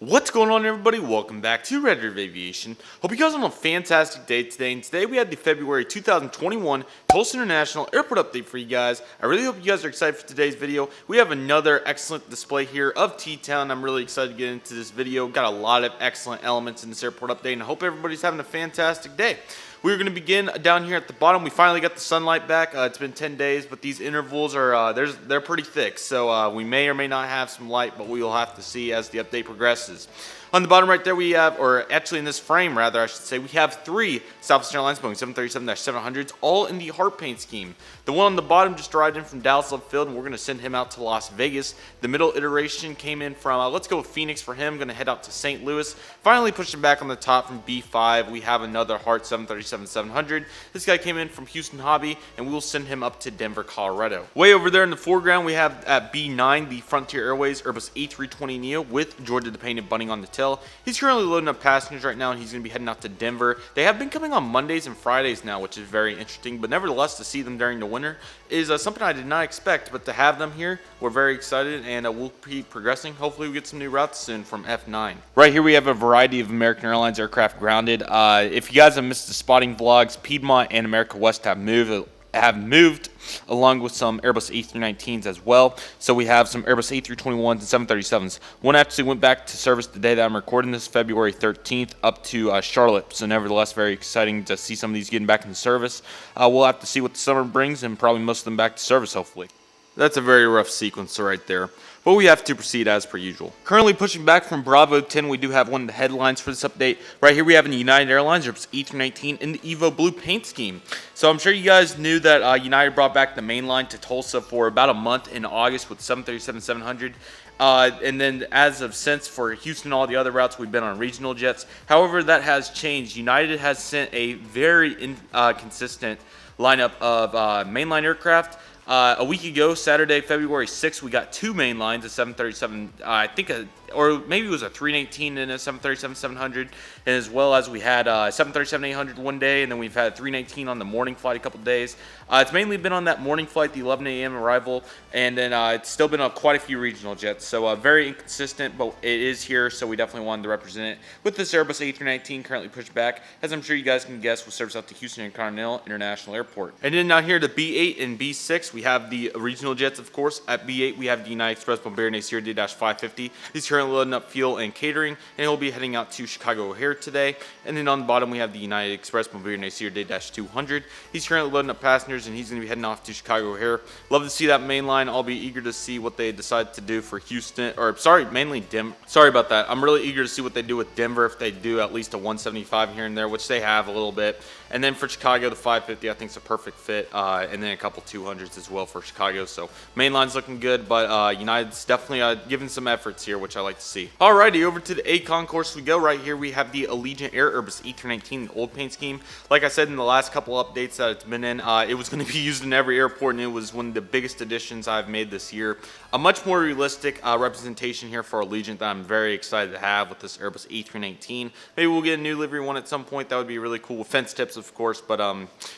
What's going on, everybody? Welcome back to Redriveraviation. Hope you guys are on a fantastic day today. And today we had the February 2021 Tulsa International Airport update for you guys. I really hope you guys are excited for today's video. We have another excellent display here of T-Town. I'm really excited to get into this video. Got a lot of excellent elements in this airport update, and I hope everybody's having a fantastic day. We're going to begin down here at the bottom. We finally got the sunlight back. It's been 10 days, but these intervals are they're pretty thick. So we may or may not have some light, but we will have to see as the update progresses. On the bottom right there we have, or actually in this frame rather I should say, we have three Southwest Airlines Boeing 737-700s all in the heart paint scheme. The one on the bottom just arrived in from Dallas Love Field, and we're going to send him out to Las Vegas. The middle iteration came in from, let's go with Phoenix for him, going to head out to St. Louis. Finally pushing back on the top from B5, we have another Heart 737-700. This guy came in from Houston Hobby, and we will send him up to Denver, Colorado. Way over there in the foreground we have at B9 the Frontier Airways Airbus A319 with Georgia the Painted Bunny on the tail. He's currently loading up passengers right now, and he's going to be heading out to Denver. They have been coming on Mondays and Fridays now, which is very interesting, but nevertheless to see them during the winter is something I did not expect, but to have them here, we're very excited, and we'll keep progressing. Hopefully we get some new routes soon from F9. Right here we have a variety of American Airlines aircraft grounded. If you guys have missed the spotting vlogs, Piedmont and America West have moved along with some Airbus A319s as well. So we have some Airbus A321s and 737s. One actually went back to service the day that I'm recording this, February 13th, up to Charlotte. So nevertheless, very exciting to see some of these getting back into service. We'll have to see what the summer brings, and probably most of them back to service, hopefully. That's a very rough sequence right there, but we have to proceed as per usual. Currently pushing back from Bravo 10, we do have one of the headlines for this update. Right here we have an United Airlines Airbus A319 in the Evo Blue paint scheme. So I'm sure you guys knew that United brought back the mainline to Tulsa for about a month in August with 737-700. And then as of since for Houston and all the other routes, we've been on regional jets. However, that has changed. United has sent a very inconsistent lineup of mainline aircraft. A week ago, Saturday, February 6th, we got two main lines, a 737, I think, or maybe it was a 319 and a 737-700, and as well as we had a 737-800 one day, and then we've had a 319 on the morning flight a couple days. It's mainly been on that morning flight, the 11 a.m. arrival, and then it's still been on quite a few regional jets, so very inconsistent, but it is here, so we definitely wanted to represent it. With this Airbus A319 currently pushed back, as I'm sure you guys can guess, with service out to Houston and Continental International Airport. And then now here to B8 and B6, we have the regional jets, of course. At B8, we have the United Express Bombardier Acer D-550. He's currently loading up fuel and catering, and he'll be heading out to Chicago O'Hare today. And then on the bottom, we have the United Express Bombardier Acer D-200. He's currently loading up passengers, and he's going to be heading off to Chicago O'Hare. Love to see that main line. I'll be eager to see what they decide to do for Houston, or sorry, mainly Denver. Sorry about that. I'm really eager to see what they do with Denver, if they do at least a 175 here and there, which they have a little bit. And then for Chicago, the 550 I think is a perfect fit, and then a couple 200s as well for Chicago. So mainline's looking good, but United's definitely giving some efforts here, which I like to see. Alrighty, over to the A concourse we go. Right here we have the Allegiant Air Airbus A319, the old paint scheme. Like I said in the last couple updates that it's been in, it was going to be used in every airport, and it was one of the biggest additions I've made this year. A much more realistic representation here for Allegiant that I'm very excited to have with this Airbus A319. Maybe we'll get a new livery one at some point. That would be really cool with fence tips, of course, but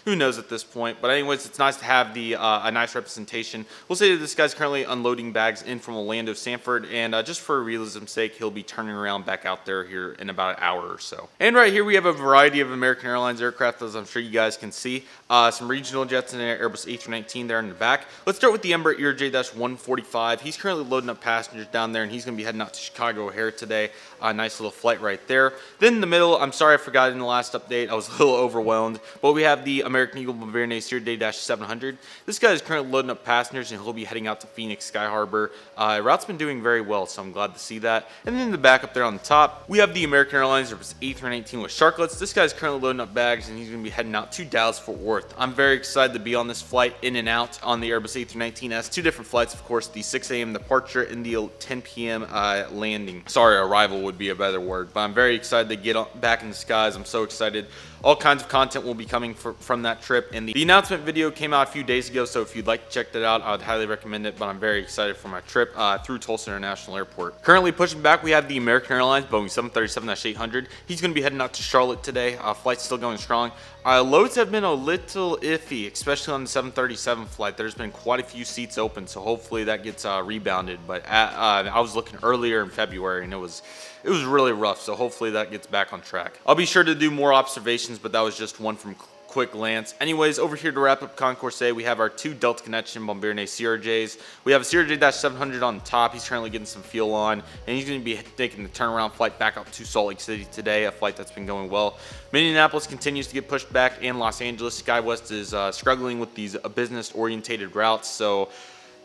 who knows at this point. But anyways, it's nice to have the a nice representation. We'll say that this guy's currently unloading bags in from Orlando Sanford, and just for realism's sake, he'll be turning around back out there here in about an hour or so. And right here we have a variety of American Airlines aircraft, as I'm sure you guys can see. Some regional jets and an Airbus A319 there in the back. Let's start with the Embraer ERJ-145. He's currently loading up passengers down there, and he's going to be heading out to Chicago O'Hare today. Nice little flight right there. Then in the middle, I'm sorry I forgot in the last update, I was a little overwhelmed, but we have the American Eagle Bombardier Acer D-700. This guy is currently loading up passengers, and he'll be heading out to Phoenix Sky Harbor. Route's been doing very well, so I'm glad to see that. And then in the back up there on the top, we have the American Airlines Airbus A319 with Sharklets. This guy's currently loading up bags, and he's going to be heading out to Dallas-Fort Worth. I'm very excited to be on this flight in and out on the Airbus A319. It has two different flights, of course, the 6 a.m. departure and the 10 p.m. landing. Sorry, arrival would be a better word, but I'm very excited to get back in the skies. I'm so excited. All kinds of content will be coming from that trip, and the announcement video came out a few days ago, so if you'd like to check that out, I would highly recommend it. But I'm very excited for my trip through Tulsa International Airport. Currently Currently pushing back, we have the American Airlines Boeing 737-800. He's going to be heading out to Charlotte today. Flight's still going strong. Loads have been a little iffy, especially on the 737 flight. There's been quite a few seats open, so hopefully that gets rebounded. But I was looking earlier in February, and it was really rough, so hopefully that gets back on track. I'll be sure to do more observations, but that was just one from quick glance. Anyways, over here to wrap up Concourse A, we have our two Delta Connection Bombardier CRJs. We have a CRJ-700 on the top. He's currently getting some fuel on, and he's going to be taking the turnaround flight back up to Salt Lake City today, a flight that's been going well. Minneapolis continues to get pushed back, and Los Angeles SkyWest is struggling with these business-orientated routes, so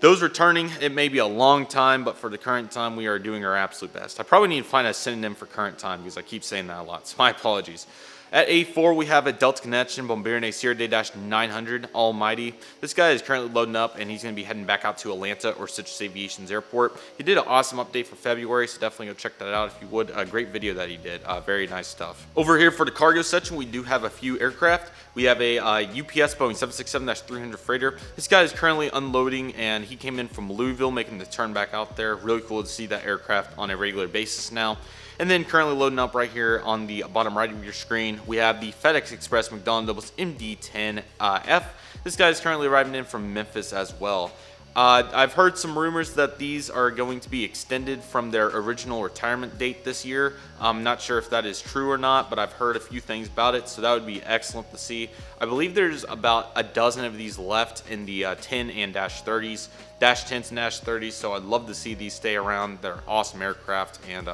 those returning, it may be a long time, but for the current time, we are doing our absolute best. I probably need to find a synonym for current time because I keep saying that a lot, so my apologies. At A4, we have a Delta Connection Bombardier CRJ-900 Almighty. This guy is currently loading up, and he's going to be heading back out to Atlanta or Citrus Aviation's airport. He did an awesome update for February, so definitely go check that out if you would. A great video that he did. Very nice stuff. Over here for the cargo section, we do have a few aircraft. We have a UPS Boeing 767-300 freighter. This guy is currently unloading, and he came in from Louisville, making the turn back out there. Really cool to see that aircraft on a regular basis now. And then currently loading up right here on the bottom right of your screen, we have the FedEx Express McDonnell MD-10F. This guy is currently arriving in from Memphis as well. I've heard some rumors that these are going to be extended from their original retirement date this year. I'm not sure if that is true or not, but I've heard a few things about it, so that would be excellent to see. I believe there's about a dozen of these left in the 10 and -30s, -10s and -30s, so I'd love to see these stay around. They're awesome aircraft, and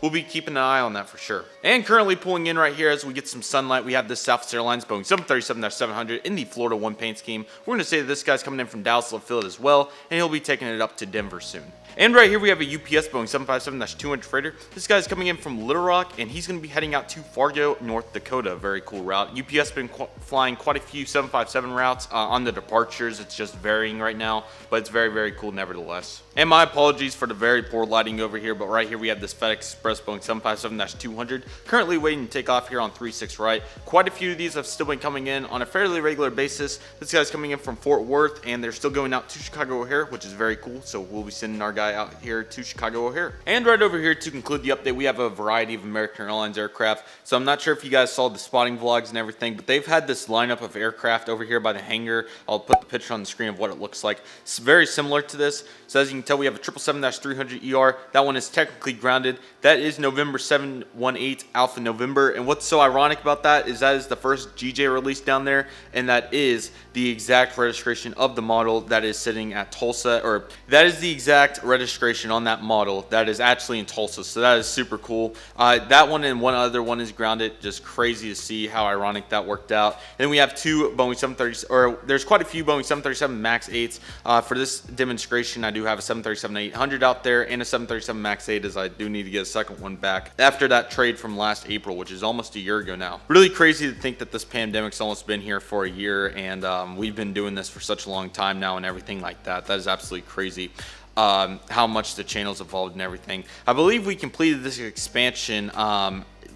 we'll be keeping an eye on that for sure. And currently pulling in right here as we get some sunlight, we have this Southwest Airlines Boeing 737-700 in the Florida 1 paint scheme. We're going to say that this guy's coming in from Dallas Love Field as well, and he'll be taking it up to Denver soon. And right here we have a UPS Boeing 757-200 freighter. This guy's coming in from Little Rock, and he's going to be heading out to Fargo, North Dakota. Very cool route. UPS has been flying quite a few 757 routes on the departures. It's just varying right now, but it's very, very cool nevertheless. And my apologies for the very poor lighting over here, but right here we have this FedEx Express Boeing 757-200 currently waiting to take off here on 36 right. Quite a few of these have still been coming in on a fairly regular basis. This guy's coming in from Fort Worth, and they're still going out to Chicago O'Hare, which is very cool. So we'll be sending our guy out here to Chicago O'Hare. And right over here to conclude the update, we have a variety of American Airlines aircraft. So I'm not sure if you guys saw the spotting vlogs and everything, but they've had this lineup of aircraft over here by the hangar. I'll put the picture on the screen of what it looks like. It's very similar to this. So as you can tell, we have a 777-300ER. That one is technically grounded. That is November 718 Alpha November. And what's so ironic about that is the first GJ release down there, and that is the exact registration of the model that is sitting at Tulsa, or that is the exact registration on that model that is actually in Tulsa. So that is super cool. That one and one other one is grounded. Just crazy to see how ironic that worked out. And then we have two Boeing 737, or there's quite a few Boeing 737 MAX 8s. For this demonstration, I do have a 737-800 out there and a 737 MAX 8, as I do need to get a second one back after that trade from last April, which is almost a year ago now. Really crazy to think that this pandemic's almost been here for a year, and we've been doing this for such a long time now and everything like that. That is absolutely crazy. How much the channel's evolved and everything. I believe we completed this expansion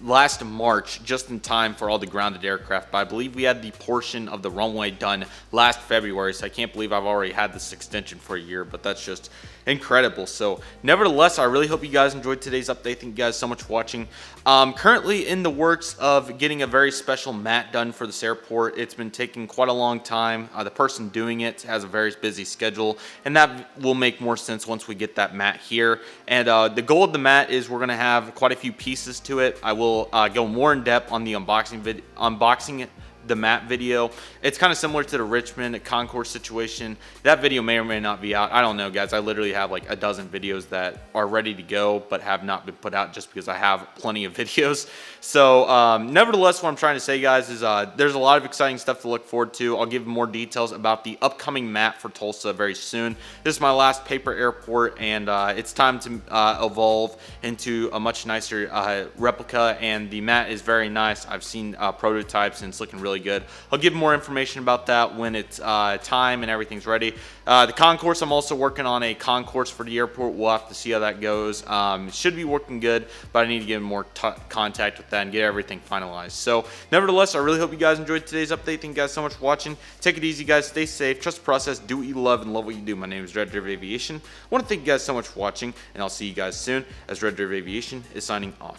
last March, just in time for all the grounded aircraft, but I believe we had the portion of the runway done last February, so I can't believe I've already had this extension for a year, but that's just incredible. So nevertheless, I really hope you guys enjoyed today's update. Thank you guys so much for watching. Currently in the works of getting a very special mat done for this airport. It's been taking quite a long time. The person doing it has a very busy schedule, and that will make more sense once we get that mat here. And the goal of the mat is we're going to have quite a few pieces to it. I will go more in depth on the unboxing the mat video. It's kind of similar to the Richmond Concourse situation. That video may or may not be out. I don't know, guys. I literally have like a dozen videos that are ready to go but have not been put out just because I have plenty of videos. So nevertheless, what I'm trying to say, guys, is there's a lot of exciting stuff to look forward to. I'll give more details about the upcoming mat for Tulsa very soon. This is my last paper airport, and it's time to evolve into a much nicer replica, and the mat is very nice. I've seen prototypes, and it's looking really really good. I'll give more information about that when it's time and everything's ready. The concourse, I'm also working on a concourse for the airport. We'll have to see how that goes. It should be working good, but I need to get more contact with that and get everything finalized. So nevertheless, I really hope you guys enjoyed today's update. Thank you guys so much for watching. Take it easy, guys. Stay safe. Trust the process. Do what you love and love what you do. My name is Redriveraviation. I want to thank you guys so much for watching, and I'll see you guys soon as Redriveraviation is signing off.